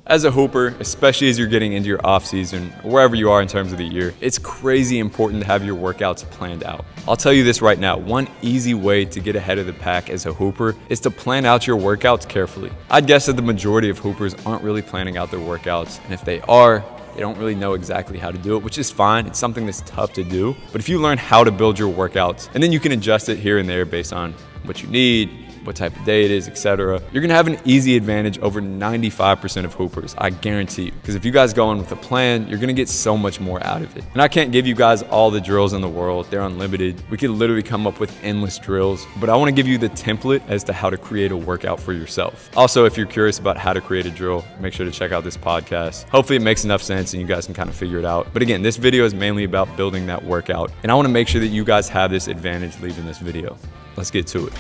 As a hooper, especially as you're getting into your off season or wherever you are in terms of the year, it's crazy important to have your workouts planned out. I'll tell you this right now, one easy way to get ahead of the pack as a hooper is to plan out your workouts carefully. I'd guess that the majority of hoopers aren't really planning out their workouts, and if they are, they don't really know exactly how to do it, which is fine. It's something that's tough to do. But if you learn how to build your workouts, and then you can adjust it here and there based on what you need, what type of day it is, etc., you're gonna have an easy advantage over 95% of hoopers, I guarantee you. Because if you guys go in with a plan, you're gonna get so much more out of it. And I can't give you guys all the drills in the world, they're unlimited. We could literally come up with endless drills, but I wanna give you the template as to how to create a workout for yourself. Also, if you're curious about how to create a drill, make sure to check out this podcast. Hopefully it makes enough sense and you guys can kind of figure it out. But again, this video is mainly about building that workout, and I wanna make sure that you guys have this advantage leaving this video. Let's get to it.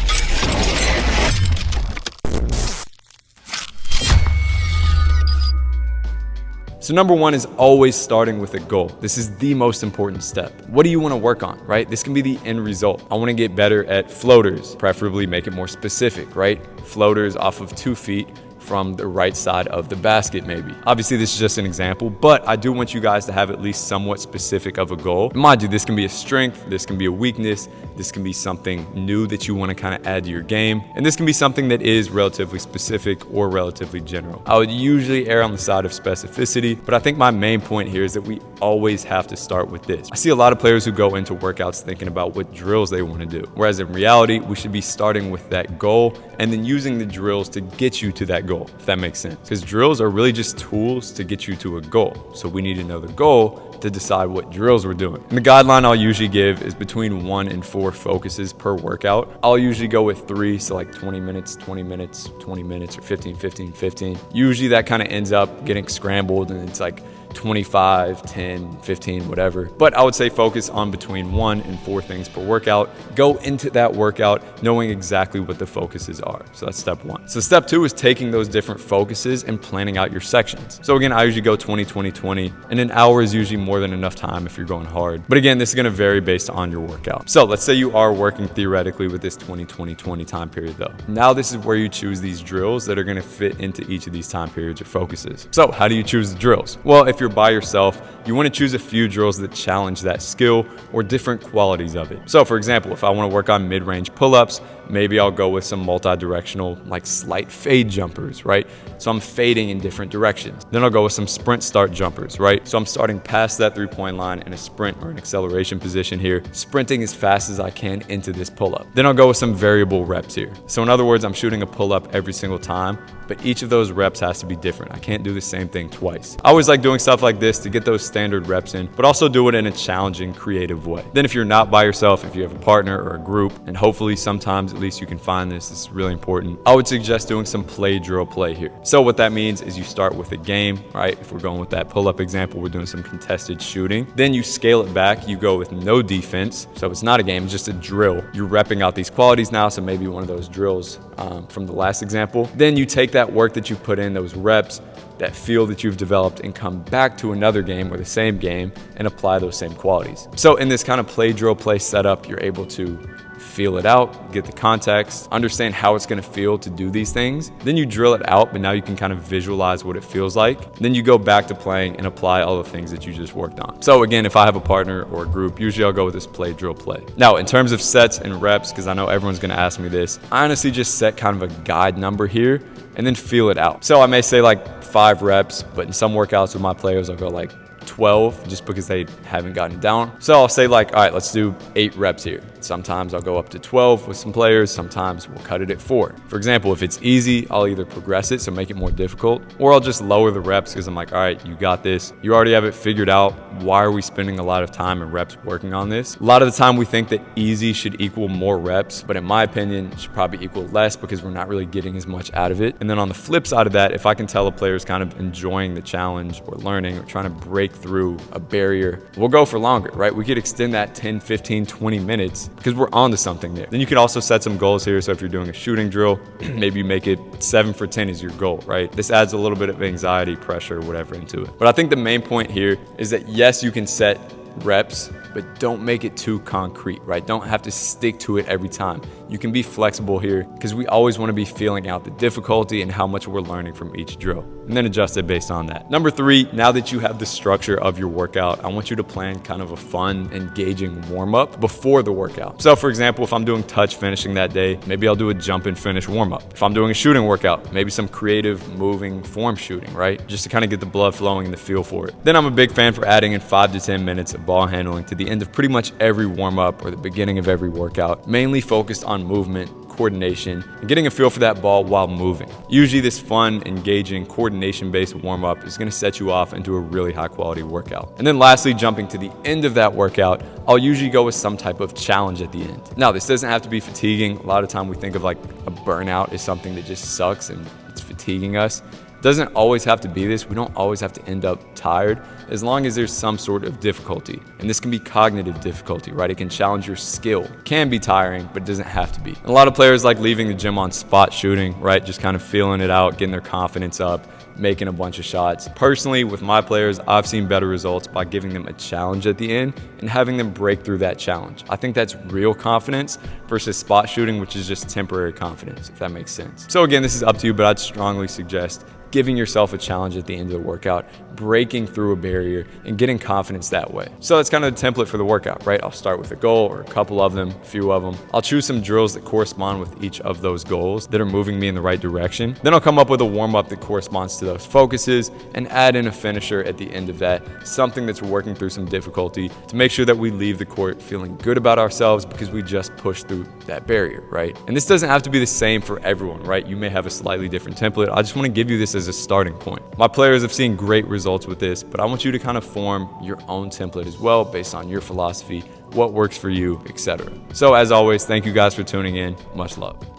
So number one is always starting with a goal. This is the most important step. What do you want to work on, right? This can be the end result. I want to get better at floaters, preferably make it more specific, right? Floaters off of 2 feet from the right side of the basket, maybe. Obviously, this is just an example, but I do want you guys to have at least somewhat specific of a goal. And mind you, this can be a strength, this can be a weakness, this can be something new that you want to kind of add to your game, and this can be something that is relatively specific or relatively general. I would usually err on the side of specificity, but I think my main point here is that we always have to start with this. I see a lot of players who go into workouts thinking about what drills they want to do, whereas in reality, we should be starting with that goal and then using the drills to get you to that goal, if that makes sense. Because drills are really just tools to get you to a goal. So we need to know the goal to decide what drills we're doing. And the guideline I'll usually give is between 1 and 4 focuses per workout. I'll usually go with 3, so like 20 minutes, 20 minutes, 20 minutes, or 15, 15, 15. Usually that kind of ends up getting scrambled and it's like 25, 10, 15, whatever. But I would say focus on between 1 and 4 things per workout. Go into that workout knowing exactly what the focuses are. So that's step 1. So step 2 is taking those different focuses and planning out your sections. So again, I usually go 20, 20, 20, and an hour is usually more than enough time if you're going hard. But again, this is gonna vary based on your workout. So let's say you are working theoretically with this 20, 20, 20 time period though. Now this is where you choose these drills that are gonna fit into each of these time periods or focuses. So how do you choose the drills? Well, if you're by yourself, you want to choose a few drills that challenge that skill or different qualities of it. So for example, if I want to work on mid-range pull-ups, maybe I'll go with some multi-directional, like slight fade jumpers, right? So I'm fading in different directions. Then I'll go with some sprint start jumpers, right? So I'm starting past that 3-point line in a sprint or an acceleration position here, sprinting as fast as I can into this pull-up. Then I'll go with some variable reps here. So in other words, I'm shooting a pull-up every single time, but each of those reps has to be different. I can't do the same thing twice. I always like doing stuff like this to get those standard reps in, but also do it in a challenging, creative way. Then if you're not by yourself, if you have a partner or a group, and hopefully sometimes at least you can find this is really important, I would suggest doing some play drill play here. So what that means is you start with a game, right? If we're going with that pull-up example, we're doing some contested shooting. Then you scale it back, you go with no defense. So it's not a game, it's just a drill. You're repping out these qualities now, so maybe one of those drills from the last example. Then you take that work that you put in, those reps, that feel that you've developed, and come back to another game or the same game and apply those same qualities. So in this kind of play drill play setup, you're able to feel it out, get the context, understand how it's going to feel to do these things. Then you drill it out, but now you can kind of visualize what it feels like. Then you go back to playing and apply all the things that you just worked on. So again, if I have a partner or a group, usually I'll go with this play drill play. Now, in terms of sets and reps, because I know everyone's going to ask me this, I honestly just set kind of a guide number here and then feel it out. So I may say like 5 reps, but in some workouts with my players, I'll go like 12 just because they haven't gotten it down. So I'll say like, all right, let's do 8 reps here. Sometimes I'll go up to 12 with some players. Sometimes we'll cut it at 4. For example, if it's easy, I'll either progress it, so make it more difficult, or I'll just lower the reps because I'm like, all right, you got this. You already have it figured out. Why are we spending a lot of time and reps working on this? A lot of the time we think that easy should equal more reps, but in my opinion, it should probably equal less because we're not really getting as much out of it. And then on the flip side of that, if I can tell a player is kind of enjoying the challenge or learning or trying to break through a barrier, we'll go for longer, right? We could extend that 10, 15, 20 minutes because we're onto something there. Then you can also set some goals here. So if you're doing a shooting drill, maybe you make it 7 for 10 is your goal, right? This adds a little bit of anxiety, pressure, whatever into it. But I think the main point here is that yes, you can set reps, but don't make it too concrete, right? Don't have to stick to it every time. You can be flexible here because we always want to be feeling out the difficulty and how much we're learning from each drill, and then adjust it based on that. Number 3, now that you have the structure of your workout, I want you to plan kind of a fun, engaging warm-up before the workout. So for example, if I'm doing touch finishing that day, maybe I'll do a jump and finish warm-up. If I'm doing a shooting workout, maybe some creative moving form shooting, right? Just to kind of get the blood flowing and the feel for it. Then I'm a big fan for adding in 5 to 10 minutes of ball handling to the end of pretty much every warm-up or the beginning of every workout, mainly focused on movement, coordination, and getting a feel for that ball while moving. Usually this fun, engaging, coordination-based warm-up is going to set you off into a really high-quality workout. And then lastly, jumping to the end of that workout, I'll usually go with some type of challenge at the end. Now, this doesn't have to be fatiguing. A lot of time we think of like a burnout as something that just sucks and it's fatiguing us. It doesn't always have to be this. We don't always have to end up tired, as long as there's some sort of difficulty. And this can be cognitive difficulty, right? It can challenge your skill. It can be tiring, but it doesn't have to be. And a lot of players like leaving the gym on spot shooting, right? Just kind of feeling it out, getting their confidence up, making a bunch of shots. Personally, with my players, I've seen better results by giving them a challenge at the end and having them break through that challenge. I think that's real confidence versus spot shooting, which is just temporary confidence, if that makes sense. So again, this is up to you, but I'd strongly suggest giving yourself a challenge at the end of the workout, breaking through a barrier, and getting confidence that way. So that's kind of the template for the workout, right? I'll start with a goal or a couple of them, a few of them. I'll choose some drills that correspond with each of those goals that are moving me in the right direction. Then I'll come up with a warm-up that corresponds to those focuses and add in a finisher at the end of that, something that's working through some difficulty to make sure that we leave the court feeling good about ourselves because we just pushed through that barrier, right? And this doesn't have to be the same for everyone, right? You may have a slightly different template. I just want to give you this as a starting point. My players have seen great results with this, but I want you to kind of form your own template as well based on your philosophy, what works for you, etc. So as always, thank you guys for tuning in. Much love.